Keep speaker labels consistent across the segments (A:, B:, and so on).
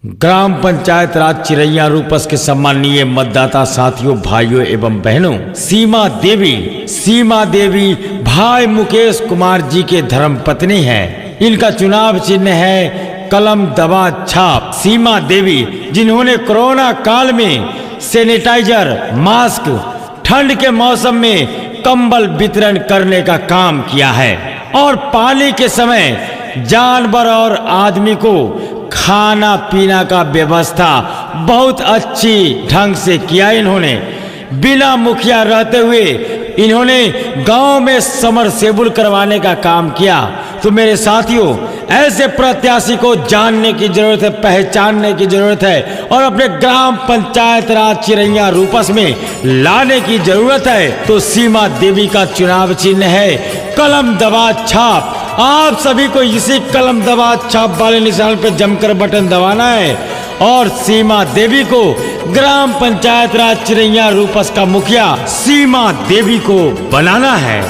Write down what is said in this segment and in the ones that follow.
A: Gram panchayat राज चिरैया रूपस के सम्मानीय मतदाता साथियों, भाइयों एवं बहनों, सीमा देवी भाई मुकेश कुमार जी के धर्मपत्नी हैं। इनका चुनाव चिन्ह है कलम दबा छाप। सीमा देवी जिन्होंने कोरोना काल में सैनिटाइजर, मास्क, ठंड के मौसम में कंबल वितरण करने का काम किया है और पानी के समय जानवर और आदमी को खाना पीना का व्यवस्था बहुत अच्छी ढंग से किया। इन्होंने बिना मुखिया रहते हुए इन्होंने गांव में समरसेबुल करवाने का काम किया। तो मेरे साथियों, ऐसे प्रत्याशी को जानने की जरूरत है, पहचानने की जरूरत है और अपने ग्राम पंचायत राज चिरैया रूपस में लाने की जरूरत है। तो सीमा देवी का चुनाव चिन्ह है कलम दबा छाप। आप सभी को इसी कलम दबा छाप वाले निशान पर जमकर बटन दबाना है और सीमा देवी को ग्राम पंचायत राज चिरैया रूपस का मुखिया सीमा देवी को बनाना है।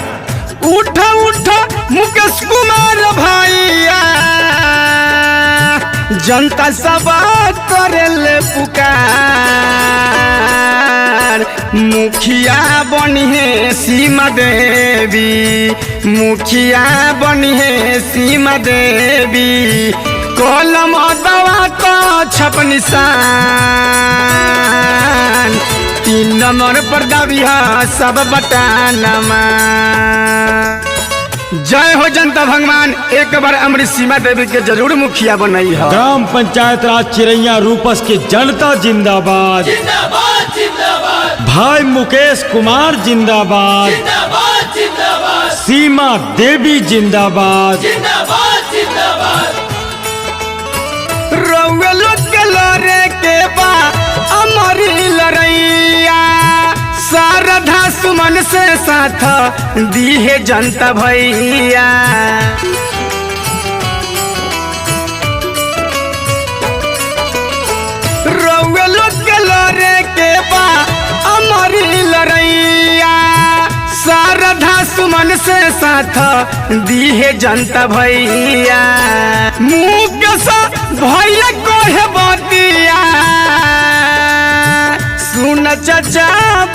B: उठा उठा मुकेश कुमार भैया, जनता सब करेले पुकार। मुखिया बनिहे सीमा देवी, मुखिया बनिहे सीमा देवी। कलम दबा छाप निशान, 3 नंबर पर दबिया सब बटानमा। जय हो जनता भगवान, एक बार अमृत सीमा देवी के जरूर मुखिया बनाई है।
A: ग्राम पंचायत राज चिरैया रूपस की जनता जिंदाबाद,
C: जिंदाबाद जिंदाबाद।
A: भाई मुकेश कुमार जिंदाबाद,
C: जिंदाबाद जिंदाबाद।
A: सीमा देवी जिंदाबाद,
C: जिंदाबाद जिंदाबाद।
B: रउआ लोग के लड़े के बा अमरी लड़ैया, शारदा सुमन से साथ दी है जनता भैया। रउआ लोग के लड़े के बा अमरी लड़ैया, शारदा सुमन से साथ दी है जनता भैया। मुकेश भैया कोहे बतिया, सुन चाचा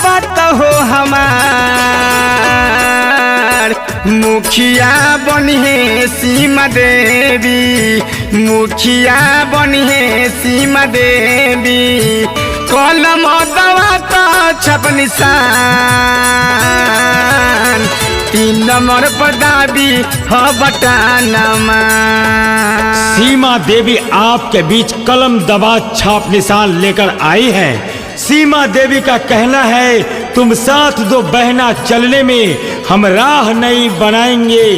B: बात हो हमार। मुखिया बनिहे सीमा देवी, मुखिया बनिहे सीमा देवी। कलम दबा छाप निशान, 3 नंबर पर दाबी हो बटानमा।
A: सीमा देवी आपके बीच कलम दबा छाप निशान लेकर आई है। सीमा देवी का कहना है, तुम साथ दो बहना, चलने में हम राह नहीं बनाएंगे।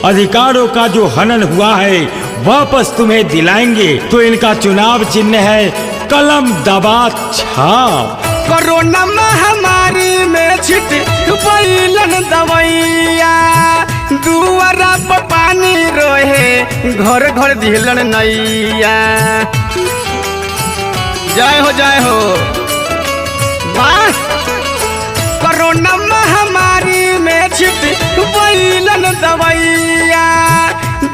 A: अधिकारों का जो हनन हुआ है वापस तुम्हें दिलाएंगे। तो इनका चुनाव चिन्ह है कलम दबा छाप।
B: कोरोना महामारी में छिट बैलन दवैया, दुआरा पर पानी रोहे, घर घर दिलन नैया। जय हो वाह। कोरोना महामारी में छिट बैलन दवैया,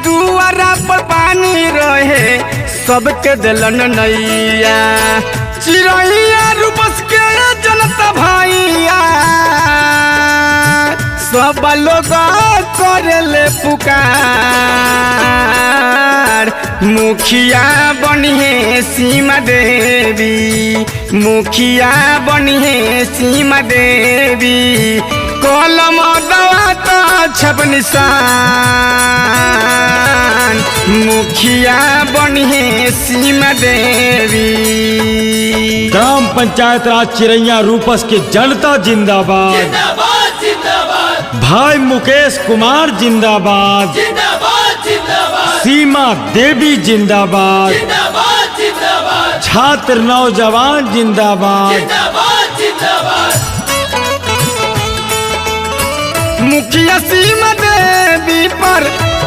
B: दुआरा पर पानी रहे, सबके दिलन नैया। चिरैया रूपस के जनता भैया, सब लोग करेले पुकार। मुखिया बनिहे सीमा देवी, मुखिया बनिहे सीमा देवी। कलम दबा छाप निशान, मुखिया बनिहे सीमा देवी।
A: ग्राम पंचायत राज चिरैया रूपस की जनता जिंदाबाद,
C: जिंदाबाद जिंदाबाद।
A: भाई मुकेश कुमार जिंदाबाद,
C: जिंदाबाद जिंदाबाद।
A: सीमा देवी जिंदाबाद,
C: जिंदाबाद जिंदाबाद।
A: छात्र नौजवान जिंदाबाद,
C: जिंदाबाद जिंदाबाद।
B: मुखिया सीमा देवी पर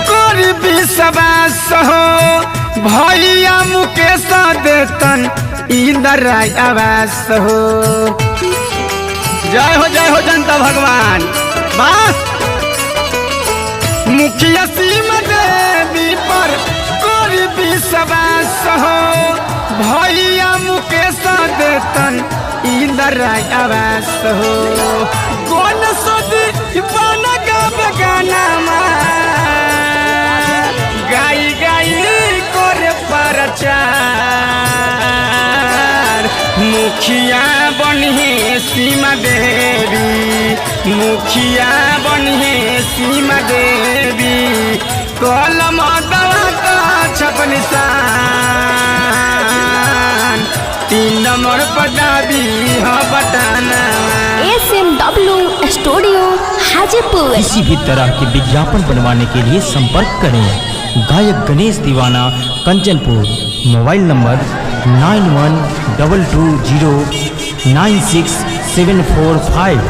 B: कोरी विश्वास हो, भैया मुकेश देतन इंदर आवास हो। जय हो जनता भगवान वाह। मुखिया सीमा देवी पर कोरी विश्वास हो, कीर्तन इंदर आवास हो कौन सदी बन गाना गाई गाई कर प्रचार मुखिया बनिए सीमा देवी मुखिया बनिए सीमा देवी कलम दवा का छप निशान 3 नंबर पर दाबी हो बटाना
D: SMW स्टूडियो हाजीपुर।
E: किसी भी तरह के विज्ञापन बनवाने के लिए संपर्क करें गायक गणेश दीवाना कंचनपुर। Mobile number 9122096745।